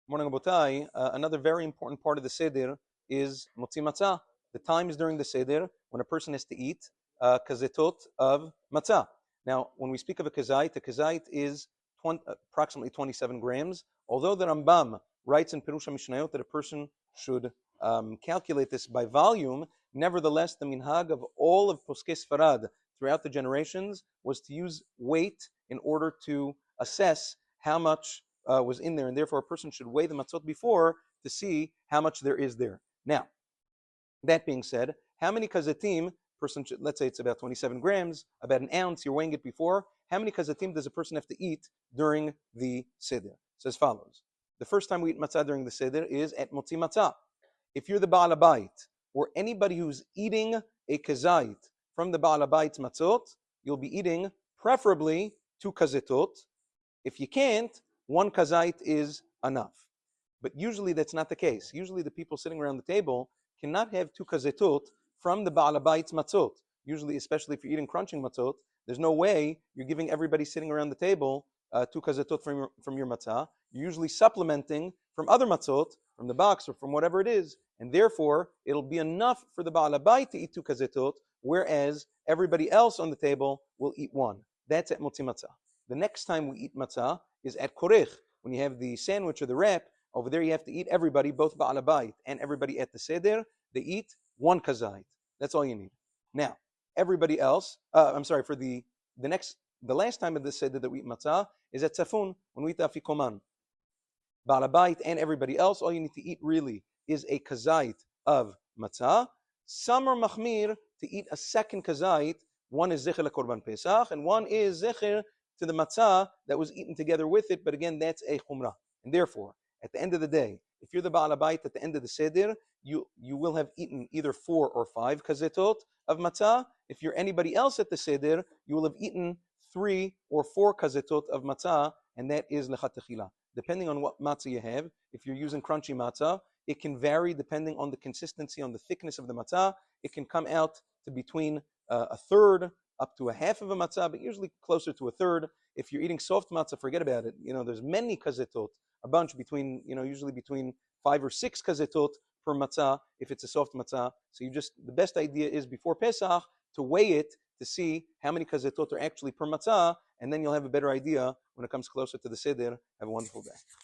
Morning, Abotai. Another very important part of the Seder is Motzi Matzah. The times during the Seder when a person has to eat kazetot of Matzah. Now, when we speak of a Kezayit is approximately 27 grams. Although the Rambam writes in Pirusha Mishnayot that a person should calculate this by volume, nevertheless, the minhag of all of Poskei Sfarad throughout the generations was to use weight in order to assess how much was in there, and therefore a person should weigh the matzot before to see how much there is there. Now, that being said, how many kazetim person should, let's say it's about 27 grams, about an ounce, you're weighing it before, how many kazetim does a person have to eat during the Seder? So as follows. The first time we eat matzah during the Seder is at Motzi Matzah. If you're the Baal Habayit, or anybody who's eating a Kezayit from the Baal Habayit's matzot, you'll be eating preferably 2 kazetot. If you can't, 1 kazait is enough. But usually that's not the case. Usually the people sitting around the table cannot have 2 kazetot from the Baal Habayit's matzot. Usually, especially if you're eating crunching matzot, there's no way you're giving everybody sitting around the table 2 kazetot from your matzah. You're usually supplementing from other matzot, from the box or from whatever it is, and therefore it'll be enough for the Baal Habayit to eat 2 kazetot, whereas everybody else on the table will eat 1. That's at Motzi Matzah. The next time we eat matzah is at Korech, when you have the sandwich or the wrap. Over there you have to eat everybody, both Baal Habayit and everybody at the Seder. They eat 1 kazait. That's all you need. Now, everybody else, for the last time of the Seder that we eat matzah is at Tzafun, when we eat afikoman. Baal Habayit and everybody else, all you need to eat really is a kazait of matzah. Some are machmir to eat a second kazait. One is zecher lekorban Pesach, and one is zecher to the matzah that was eaten together with it, but again, that's a chumrah. And therefore, at the end of the day, if you're the Baal Habayit at the end of the Seder, you will have eaten either 4 or 5 kazetot of matzah. If you're anybody else at the Seder, you will have eaten 3 or 4 kazetot of matzah, and that is lechatechila. Depending on what matzah you have, if you're using crunchy matzah, it can vary depending on the consistency, on the thickness of the matzah. It can come out to between a third up to a half of a matzah, but usually closer to a third. If you're eating soft matzah, forget about it. There's many kazetot, a bunch between, usually between 5 or 6 kazetot per matzah if it's a soft matzah. So the best idea is before Pesach to weigh it to see how many kazetot are actually per matzah, and then you'll have a better idea when it comes closer to the Seder. Have a wonderful day.